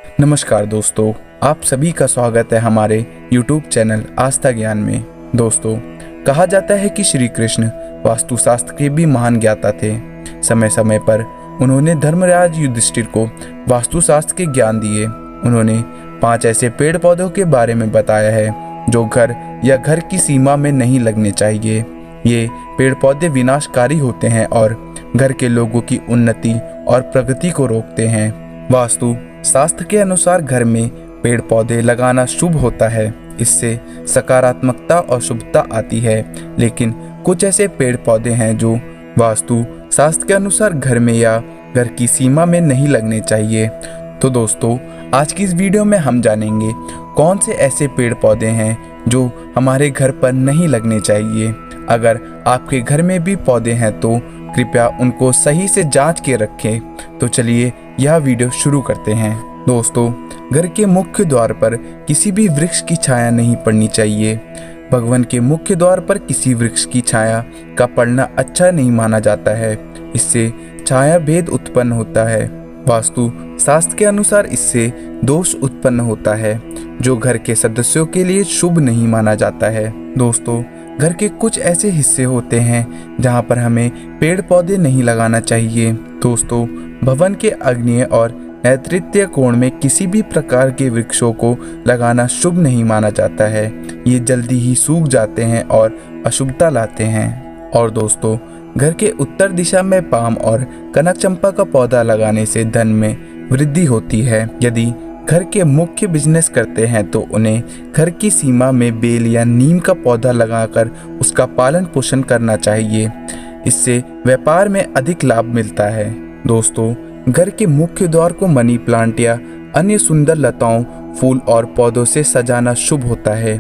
नमस्कार दोस्तों, आप सभी का स्वागत है हमारे YouTube चैनल आस्था ज्ञान में। दोस्तों, कहा जाता है कि श्री कृष्ण वास्तुशास्त्र के भी महान ज्ञाता थे। समय समय पर उन्होंने धर्मराज युधिष्ठिर को वास्तुशास्त्र के ज्ञान दिए। उन्होंने 5 ऐसे पेड़ पौधों के बारे में बताया है जो घर या घर की सीमा में नहीं लगने चाहिए। ये पेड़ पौधे विनाशकारी होते हैं और घर के लोगों की उन्नति और प्रगति को रोकते हैं। वास्तु शास्त्र के अनुसार घर में पेड़ पौधे लगाना शुभ होता है। इससे सकारात्मकता और शुभता आती है। लेकिन कुछ ऐसे पेड़ पौधे हैं जो वास्तु शास्त्र के अनुसार घर में या घर की सीमा में नहीं लगने चाहिए। तो दोस्तों, आज की इस वीडियो में हम जानेंगे कौन से ऐसे पेड़ पौधे हैं जो हमारे घर पर नहीं लगने चाहिए। अगर आपके घर में भी पौधे हैं तो कृपया उनको सही से जांच के रखें। तो चलिए यह वीडियो शुरू करते हैं। दोस्तों, घर के मुख्य द्वार पर किसी भी वृक्ष की छाया नहीं पड़नी चाहिए। भगवान के मुख्य द्वार पर किसी वृक्ष की छाया का पड़ना अच्छा नहीं माना जाता है। इससे छाया भेद उत्पन्न होता है। वास्तु शास्त्र के अनुसार इससे दोष उत्पन्न होता है जो घर के सदस्यों के लिए शुभ नहीं माना जाता है। दोस्तों, घर के कुछ ऐसे हिस्से होते हैं जहां पर हमें पेड़ पौधे नहीं लगाना चाहिए। दोस्तों, भवन के आग्नेय और नैऋत्य कोण में किसी भी प्रकार के वृक्षों को लगाना शुभ नहीं माना जाता है। ये जल्दी ही सूख जाते हैं और अशुभता लाते हैं। और दोस्तों, घर के उत्तर दिशा में पाम और कनक चंपा का पौधा लगाने से धन में वृद्धि होती है। यदि घर के मुख्य बिजनेस करते हैं तो उन्हें घर की सीमा में बेल या नीम का पौधा लगाकर उसका पालन पोषण करना चाहिए। इससे व्यापार में अधिक लाभ मिलता है। दोस्तों, घर के मुख्य द्वार को मनी प्लांट या अन्य सुंदर लताओं, फूल और पौधों से सजाना शुभ होता है।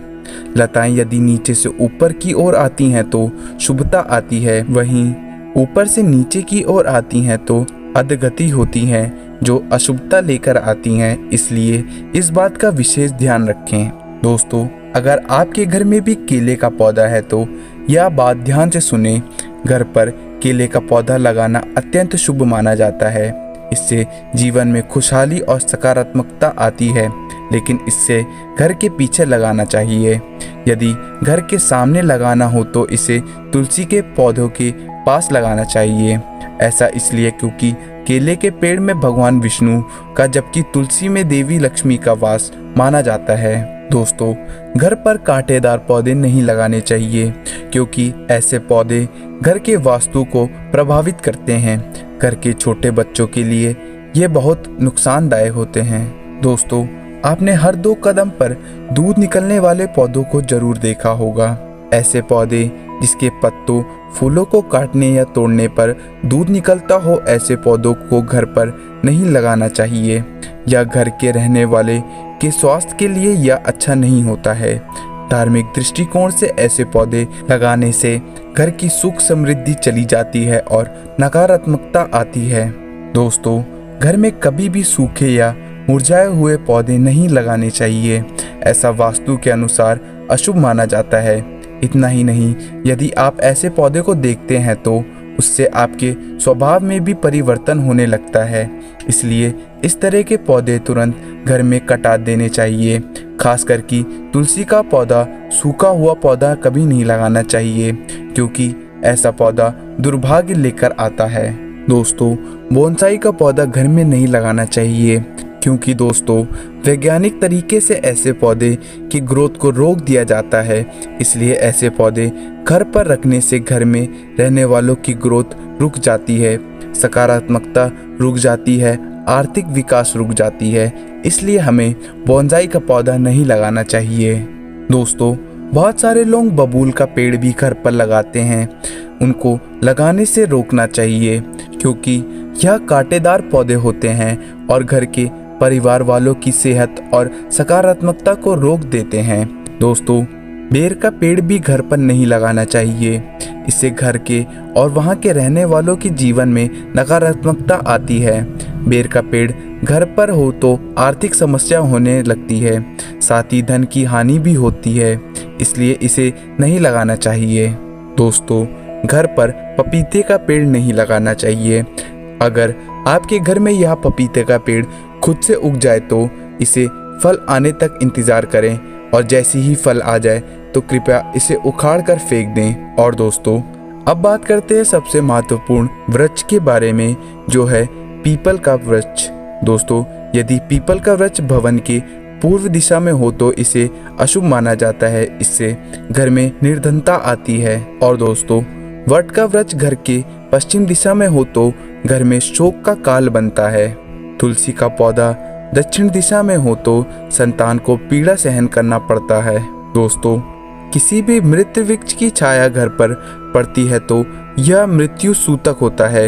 लताएं यदि नीचे से ऊपर की ओर आती हैं तो शुभता आती है, वहीं ऊपर से नीचे की ओर आती हैं तो अधगति होती है जो अशुभता लेकर आती हैं। इसलिए इस बात का विशेष ध्यान रखें। दोस्तों, अगर आपके घर में भी केले का पौधा है तो यह बात ध्यान से सुने। घर पर केले का पौधा लगाना अत्यंत शुभ माना जाता है। इससे जीवन में खुशहाली और सकारात्मकता आती है। लेकिन इससे घर के पीछे लगाना चाहिए। यदि घर के सामने लगाना हो तो इसे तुलसी के पौधों के पास लगाना चाहिए। ऐसा इसलिए क्योंकि केले के पेड़ में भगवान विष्णु का जबकि तुलसी में देवी लक्ष्मी का वास माना जाता है। दोस्तों, घर पर कांटेदार पौधे नहीं लगाने चाहिए क्योंकि ऐसे पौधे घर के वास्तु को प्रभावित करते हैं। घर के छोटे बच्चों के लिए ये बहुत नुकसानदायक होते हैं। दोस्तों, आपने हर 2 कदम पर दूध निकलने वाले पौधों को जरूर देखा होगा। ऐसे पौधे जिसके पत्तों, फूलों को काटने या तोड़ने पर दूध निकलता हो, ऐसे पौधों को घर पर नहीं लगाना चाहिए। या घर के रहने वाले के स्वास्थ्य के लिए यह अच्छा नहीं होता है। धार्मिक दृष्टिकोण से ऐसे पौधे लगाने से घर की सुख समृद्धि चली जाती है और नकारात्मकता आती है। दोस्तों, घर में कभी भी सूखे या मुरझाए हुए पौधे नहीं लगाने चाहिए। ऐसा वास्तु के अनुसार अशुभ माना जाता है। इतना ही नहीं, यदि आप ऐसे पौधे को देखते हैं तो उससे आपके स्वभाव में भी परिवर्तन होने लगता है। इसलिए इस तरह के पौधे तुरंत घर में कटा देने चाहिए। खासकर कि तुलसी का पौधा, सूखा हुआ पौधा कभी नहीं लगाना चाहिए क्योंकि ऐसा पौधा दुर्भाग्य लेकर आता है। दोस्तों, बोनसाई का पौधा घर में नहीं लगाना चाहिए क्योंकि दोस्तों, वैज्ञानिक तरीके से ऐसे पौधे की ग्रोथ को रोक दिया जाता है। इसलिए ऐसे पौधे घर पर रखने से घर में रहने वालों की ग्रोथ रुक जाती है, सकारात्मकता रुक जाती है, आर्थिक विकास रुक जाती है। इसलिए हमें बोनसाई का पौधा नहीं लगाना चाहिए। दोस्तों, बहुत सारे लोग बबूल का पेड़ भी घर पर लगाते हैं। उनको लगाने से रोकना चाहिए क्योंकि यह कांटेदार पौधे होते हैं और घर के परिवार वालों की सेहत और सकारात्मकता को रोक देते हैं। दोस्तों, बेर का पेड़ भी घर पर नहीं लगाना चाहिए। इससे घर के और वहां के रहने वालों के जीवन में नकारात्मकता आती है। बेर का पेड़ घर पर हो तो आर्थिक समस्या होने लगती है, साथ ही धन की हानि भी होती है। इसलिए इसे नहीं लगाना चाहिए। दोस्तों, घर पर पपीते का पेड़ नहीं लगाना चाहिए। अगर आपके घर में यह पपीते का पेड़ खुद से उग जाए तो इसे फल आने तक इंतज़ार करें, और जैसे ही फल आ जाए तो कृपया इसे उखाड़ कर फेंक दें। और दोस्तों, अब बात करते हैं सबसे महत्वपूर्ण वृक्ष के बारे में, जो है पीपल का वृक्ष। दोस्तों, यदि पीपल का वृक्ष भवन के पूर्व दिशा में हो तो इसे अशुभ माना जाता है, इससे घर में निर्धनता आती है। और दोस्तों, वट का वृक्ष घर के पश्चिम दिशा में हो तो घर में शोक का काल बनता है। तुलसी का पौधा दक्षिण दिशा में हो तो संतान को पीड़ा सहन करना पड़ता है। दोस्तों, किसी भी मृत वृक्ष की छाया घर पर पड़ती है तो यह मृत्यु सूतक होता है।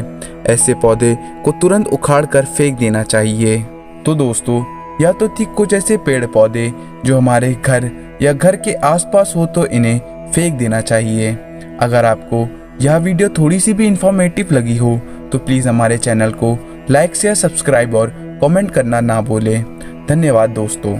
ऐसे पौधे को तुरंत उखाड़ कर फेंक देना चाहिए। तो दोस्तों, या तो थी कुछ ऐसे पेड़ पौधे जो हमारे घर या घर के आसपास हो तो इन्हें फेंक देना चाहिए। अगर आपको यह वीडियो थोड़ी सी भी इंफॉर्मेटिव लगी हो तो प्लीज़ हमारे चैनल को लाइक शेयर सब्सक्राइब और कमेंट करना ना भूलें। धन्यवाद दोस्तों।